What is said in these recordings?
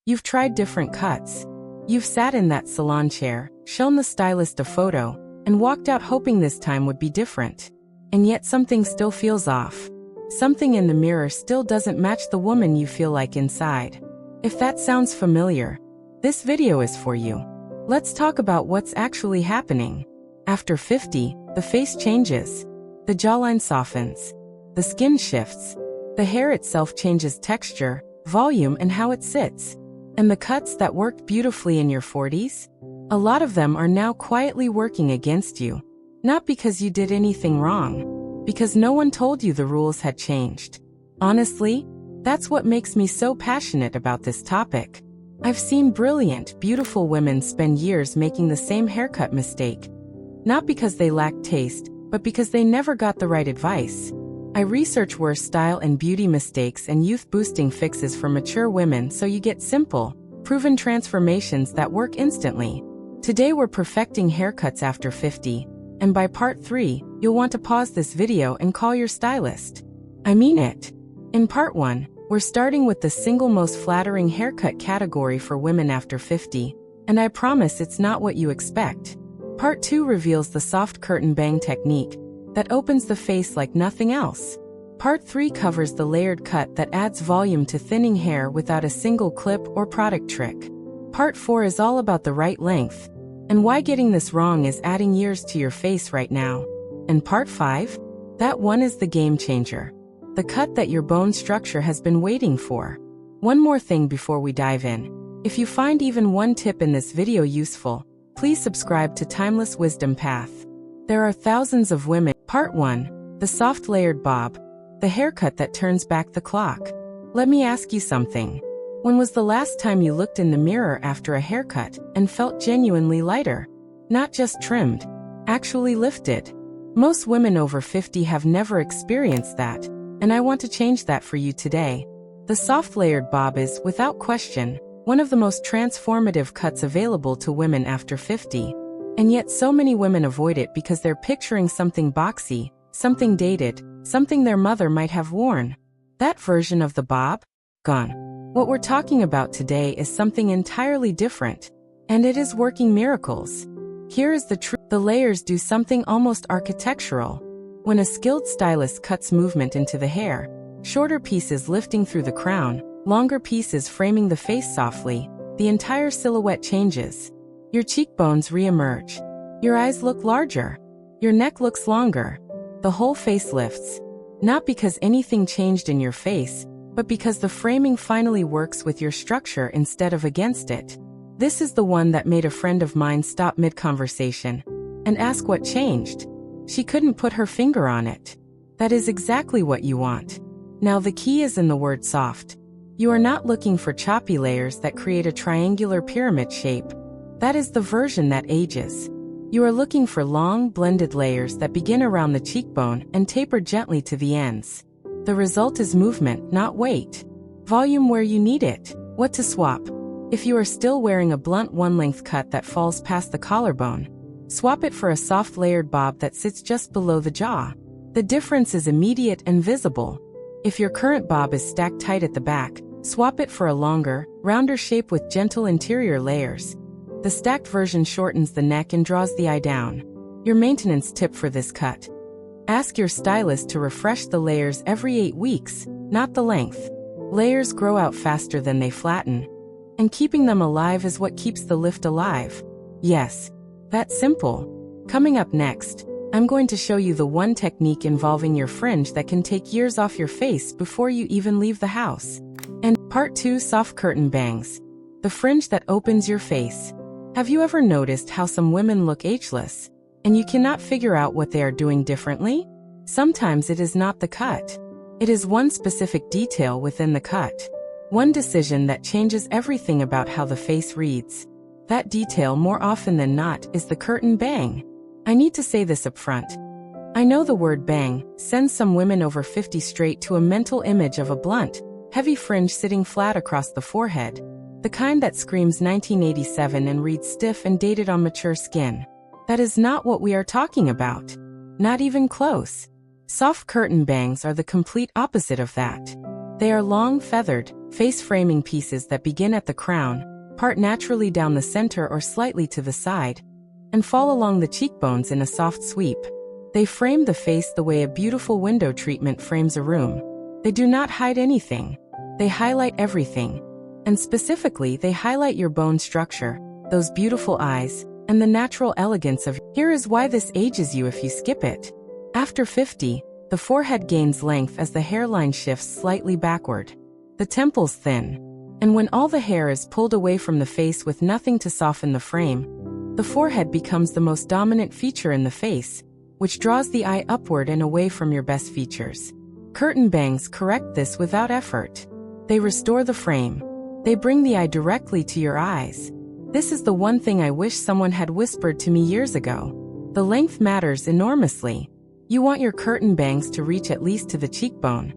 You've tried different cuts. You've sat in that salon chair, shown the stylist a photo, and walked out hoping this time would be different. And yet something still feels off. Something in the mirror still doesn't match the woman you feel like inside. If that sounds familiar, this video is for you. Let's talk about what's actually happening. After 50, the face changes. The jawline softens. The skin shifts. The hair itself changes texture, volume, and how it sits. And the cuts that worked beautifully in your 40s? A lot of them are now quietly working against you. Not because you did anything wrong. Because no one told you the rules had changed. Honestly, that's what makes me so passionate about this topic. I've seen brilliant, beautiful women spend years making the same haircut mistake. Not because they lacked taste, but because they never got the right advice. I research worse style and beauty mistakes and youth-boosting fixes for mature women so you get simple, proven transformations that work instantly. Today we're perfecting haircuts after 50, and by part 3, you'll want to pause this video and call your stylist. I mean it. In part 1, we're starting with the single most flattering haircut category for women after 50, and I promise it's not what you expect. Part 2 reveals the soft curtain bang technique that opens the face like nothing else. Part 3 covers the layered cut that adds volume to thinning hair without a single clip or product trick. Part 4 is all about the right length, and why getting this wrong is adding years to your face right now. And Part 5? That one is the game changer. The cut that your bone structure has been waiting for. One more thing before we dive in. If you find even one tip in this video useful, please subscribe to Timeless Wisdom Path. There are thousands of women. Part 1. The soft layered bob. The haircut that turns back the clock. Let me ask you something. When was the last time you looked in the mirror after a haircut and felt genuinely lighter? Not just trimmed, actually lifted. Most women over 50 have never experienced that, and I want to change that for you today. The soft layered bob is, without question, one of the most transformative cuts available to women after 50. And yet so many women avoid it because they're picturing something boxy, something dated, something their mother might have worn. That version of the bob? Gone. What we're talking about today is something entirely different, and it is working miracles. Here is the truth. The layers do something almost architectural. When a skilled stylist cuts movement into the hair, shorter pieces lifting through the crown, longer pieces framing the face softly, the entire silhouette changes. Your cheekbones re-emerge. Your eyes look larger. Your neck looks longer. The whole face lifts. Not because anything changed in your face, but because the framing finally works with your structure instead of against it. This is the one that made a friend of mine stop mid-conversation and ask what changed. She couldn't put her finger on it. That is exactly what you want. Now the key is in the word soft. You are not looking for choppy layers that create a triangular pyramid shape. That is the version that ages. You are looking for long, blended layers that begin around the cheekbone and taper gently to the ends. The result is movement, not weight. Volume where you need it. What to swap? If you are still wearing a blunt one-length cut that falls past the collarbone, swap it for a soft layered bob that sits just below the jaw. The difference is immediate and visible. If your current bob is stacked tight at the back, swap it for a longer, rounder shape with gentle interior layers. The stacked version shortens the neck and draws the eye down. Your maintenance tip for this cut. Ask your stylist to refresh the layers every 8 weeks, not the length. Layers grow out faster than they flatten. And keeping them alive is what keeps the lift alive. Yes, that's simple. Coming up next, I'm going to show you the one technique involving your fringe that can take years off your face before you even leave the house. And part 2, soft curtain bangs. The fringe that opens your face. Have you ever noticed how some women look ageless, and you cannot figure out what they are doing differently? Sometimes it is not the cut. It is one specific detail within the cut. One decision that changes everything about how the face reads. That detail, more often than not, is the curtain bang. I need to say this up front. I know the word bang sends some women over 50 straight to a mental image of a blunt, heavy fringe sitting flat across the forehead. The kind that screams 1987 and reads stiff and dated on mature skin. That is not what we are talking about. Not even close. Soft curtain bangs are the complete opposite of that. They are long, feathered, face framing pieces that begin at the crown, part naturally down the center or slightly to the side, and fall along the cheekbones in a soft sweep. They frame the face the way a beautiful window treatment frames a room. They do not hide anything. They highlight everything. And specifically, they highlight your bone structure, those beautiful eyes, and the natural elegance of. Here is why this ages you if you skip it. After 50, the forehead gains length as the hairline shifts slightly backward. The temples thin. And when all the hair is pulled away from the face with nothing to soften the frame, the forehead becomes the most dominant feature in the face, which draws the eye upward and away from your best features. Curtain bangs correct this without effort. They restore the frame. They bring the eye directly to your eyes. This is the one thing I wish someone had whispered to me years ago. The length matters enormously. You want your curtain bangs to reach at least to the cheekbone.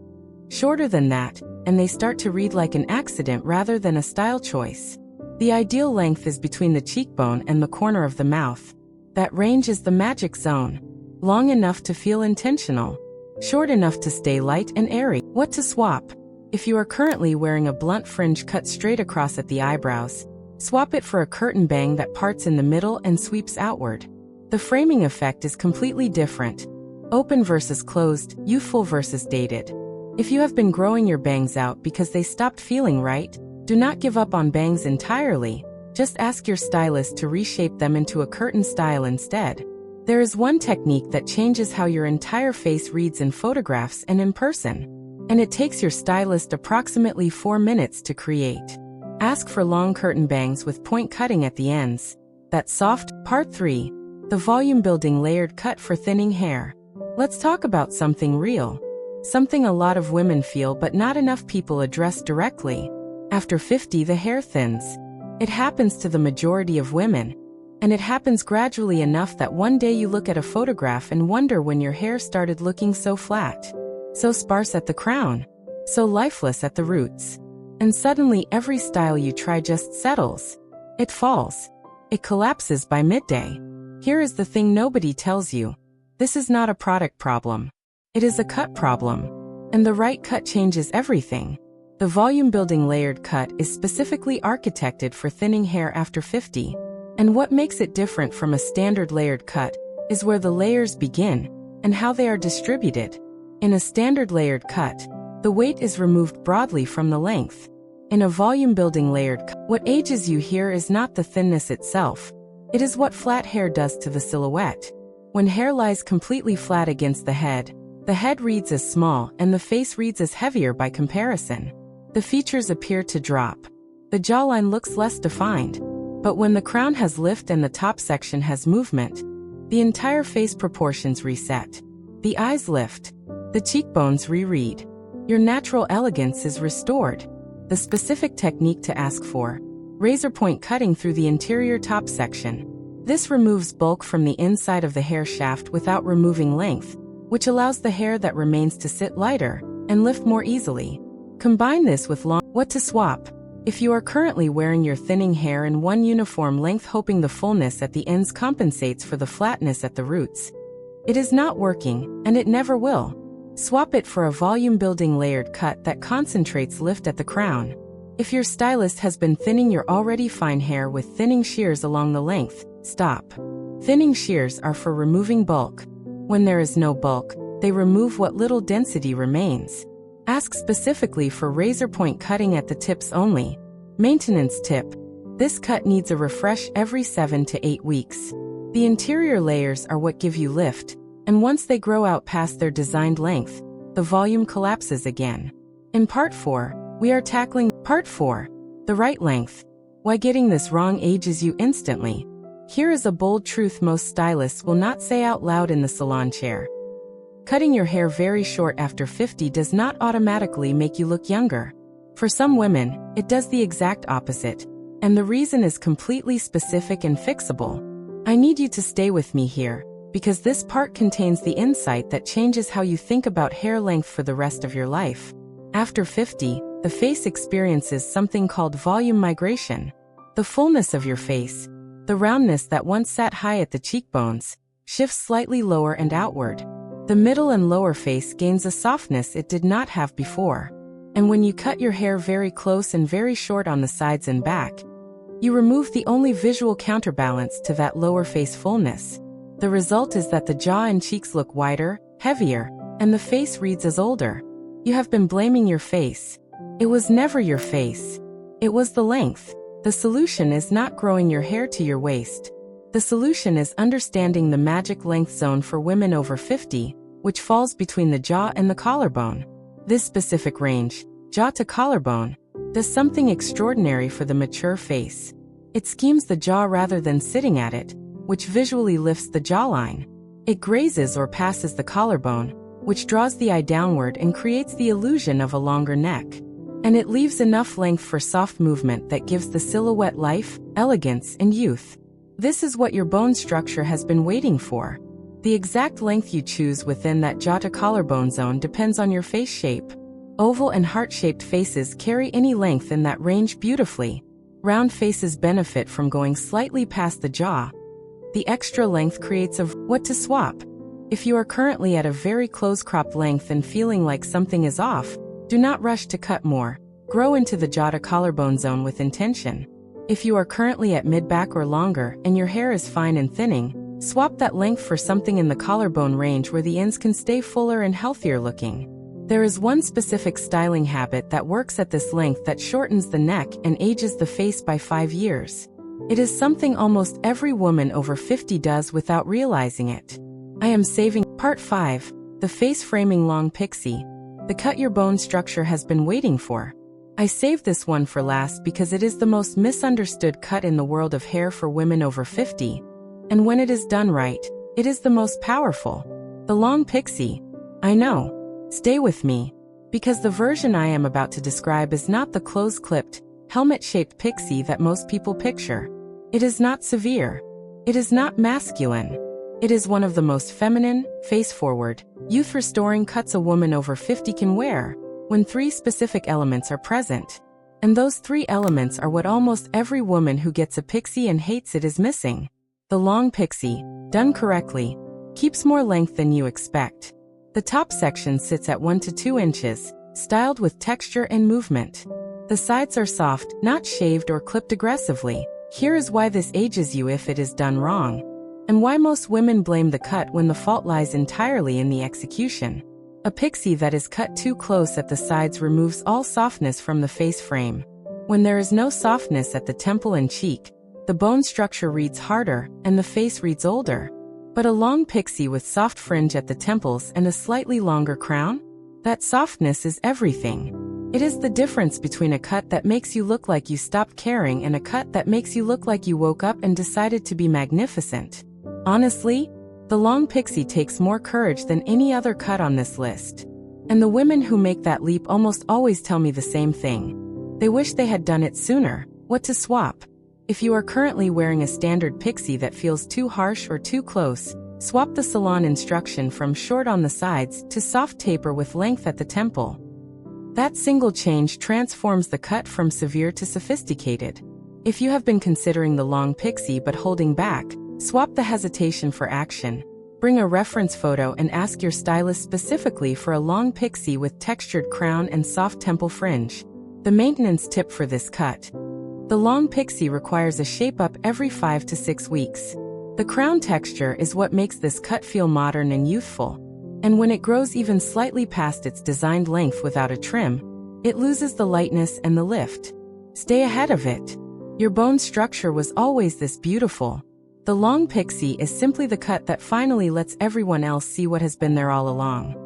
Shorter than that, and they start to read like an accident rather than a style choice. The ideal length is between the cheekbone and the corner of the mouth. That range is the magic zone. Long enough to feel intentional. Short enough to stay light and airy. What to swap? If you are currently wearing a blunt fringe cut straight across at the eyebrows, swap it for a curtain bang that parts in the middle and sweeps outward. The framing effect is completely different. Open versus closed, youthful versus dated. If you have been growing your bangs out because they stopped feeling right, do not give up on bangs entirely. Just ask your stylist to reshape them into a curtain style instead. There is one technique that changes how your entire face reads in photographs and in person. And it takes your stylist approximately 4 minutes to create. Ask for long curtain bangs with point cutting at the ends. That's soft. Part 3. The volume building layered cut for thinning hair. Let's talk about something real. Something a lot of women feel but not enough people address directly. After 50, the hair thins. It happens to the majority of women. And it happens gradually enough that one day you look at a photograph and wonder when your hair started looking so flat, so sparse at the crown, so lifeless at the roots. And suddenly every style you try just settles. It falls. It collapses by midday. Here is the thing nobody tells you. This is not a product problem. It is a cut problem. And the right cut changes everything. The volume-building layered cut is specifically architected for thinning hair after 50. And what makes it different from a standard layered cut is where the layers begin and how they are distributed. In a standard layered cut, the weight is removed broadly from the length. In a volume-building layered cut, what ages you here is not the thinness itself. It is what flat hair does to the silhouette. When hair lies completely flat against the head reads as small and the face reads as heavier by comparison. The features appear to drop. The jawline looks less defined. But when the crown has lift and the top section has movement, the entire face proportions reset. The eyes lift. The cheekbones reread. Your natural elegance is restored. The specific technique to ask for: razor point cutting through the interior top section. This removes bulk from the inside of the hair shaft without removing length, which allows the hair that remains to sit lighter and lift more easily. Combine this with long. What to swap? If you are currently wearing your thinning hair in one uniform length hoping the fullness at the ends compensates for the flatness at the roots, it is not working, and it never will. Swap it for a volume-building layered cut that concentrates lift at the crown. If your stylist has been thinning your already fine hair with thinning shears along the length, stop. Thinning shears are for removing bulk. When there is no bulk, they remove what little density remains. Ask specifically for razor point cutting at the tips only. Maintenance tip: this cut needs a refresh every 7 to 8 weeks. The interior layers are what give you lift, and once they grow out past their designed length, the volume collapses again. In Part 4, we are tackling Part 4, the right length. Why getting this wrong ages you instantly. Here is a bold truth most stylists will not say out loud in the salon chair. Cutting your hair very short after 50 does not automatically make you look younger. For some women, it does the exact opposite, and the reason is completely specific and fixable. I need you to stay with me here, because this part contains the insight that changes how you think about hair length for the rest of your life. After 50, the face experiences something called volume migration. The fullness of your face, the roundness that once sat high at the cheekbones, shifts slightly lower and outward. The middle and lower face gains a softness it did not have before. And when you cut your hair very close and very short on the sides and back, you remove the only visual counterbalance to that lower face fullness. The result is that the jaw and cheeks look wider, heavier, and the face reads as older. You have been blaming your face. It was never your face. It was the length. The solution is not growing your hair to your waist. The solution is understanding the magic length zone for women over 50, which falls between the jaw and the collarbone. This specific range, jaw to collarbone, does something extraordinary for the mature face. It schemes the jaw rather than sitting at it, which visually lifts the jawline. It grazes or passes the collarbone, which draws the eye downward and creates the illusion of a longer neck. And it leaves enough length for soft movement that gives the silhouette life, elegance, and youth. This is what your bone structure has been waiting for. The exact length you choose within that jaw to collarbone zone depends on your face shape. Oval and heart-shaped faces carry any length in that range beautifully. Round faces benefit from going slightly past the jaw. The extra length creates what to swap. If you are currently at a very close-cropped length and feeling like something is off, do not rush to cut more. Grow into the jaw to collarbone zone with intention. If you are currently at mid-back or longer and your hair is fine and thinning, swap that length for something in the collarbone range where the ends can stay fuller and healthier looking. There is one specific styling habit that works at this length that shortens the neck and ages the face by 5 years. It is something almost every woman over 50 does without realizing it. I am saving Part 5, the face framing long pixie. The cut your bone structure has been waiting for. I saved this one for last because it is the most misunderstood cut in the world of hair for women over 50. And when it is done right, it is the most powerful. The long pixie. I know. Stay with me. Because the version I am about to describe is not the close-clipped, helmet-shaped pixie that most people picture. It is not severe. It is not masculine. It is one of the most feminine, face-forward, youth-restoring cuts a woman over 50 can wear, when 3 specific elements are present. And those 3 elements are what almost every woman who gets a pixie and hates it is missing. The long pixie, done correctly, keeps more length than you expect. The top section sits at 1 to 2 inches, styled with texture and movement. The sides are soft, not shaved or clipped aggressively. Here is why this ages you if it is done wrong, and why most women blame the cut when the fault lies entirely in the execution. A pixie that is cut too close at the sides removes all softness from the face frame. When there is no softness at the temple and cheek, the bone structure reads harder and the face reads older. But a long pixie with soft fringe at the temples and a slightly longer crown? That softness is everything. It is the difference between a cut that makes you look like you stopped caring and a cut that makes you look like you woke up and decided to be magnificent. Honestly, the long pixie takes more courage than any other cut on this list. And the women who make that leap almost always tell me the same thing. They wish they had done it sooner. What to swap? If you are currently wearing a standard pixie that feels too harsh or too close, swap the salon instruction from short on the sides to soft taper with length at the temple. That single change transforms the cut from severe to sophisticated. If you have been considering the long pixie but holding back, swap the hesitation for action. Bring a reference photo and ask your stylist specifically for a long pixie with textured crown and soft temple fringe. The maintenance tip for this cut. The long pixie requires a shape-up every 5 to 6 weeks. The crown texture is what makes this cut feel modern and youthful. And when it grows even slightly past its designed length without a trim, it loses the lightness and the lift. Stay ahead of it. Your bone structure was always this beautiful. The long pixie is simply the cut that finally lets everyone else see what has been there all along.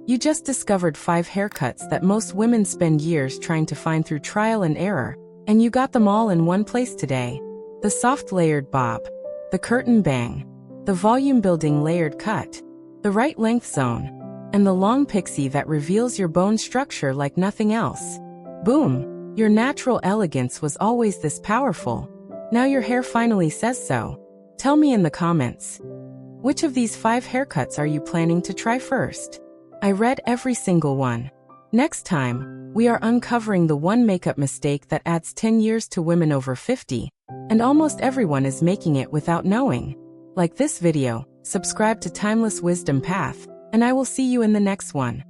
You just discovered 5 haircuts that most women spend years trying to find through trial and error, and you got them all in one place today. The soft layered bob, the curtain bang, the volume-building layered cut, the right length zone, and the long pixie that reveals your bone structure like nothing else. Boom! Your natural elegance was always this powerful. Now your hair finally says so. Tell me in the comments. Which of these 5 haircuts are you planning to try first? I read every single one. Next time, we are uncovering the one makeup mistake that adds 10 years to women over 50, and almost everyone is making it without knowing. Like this video, subscribe to Timeless Wisdom Path, and I will see you in the next one.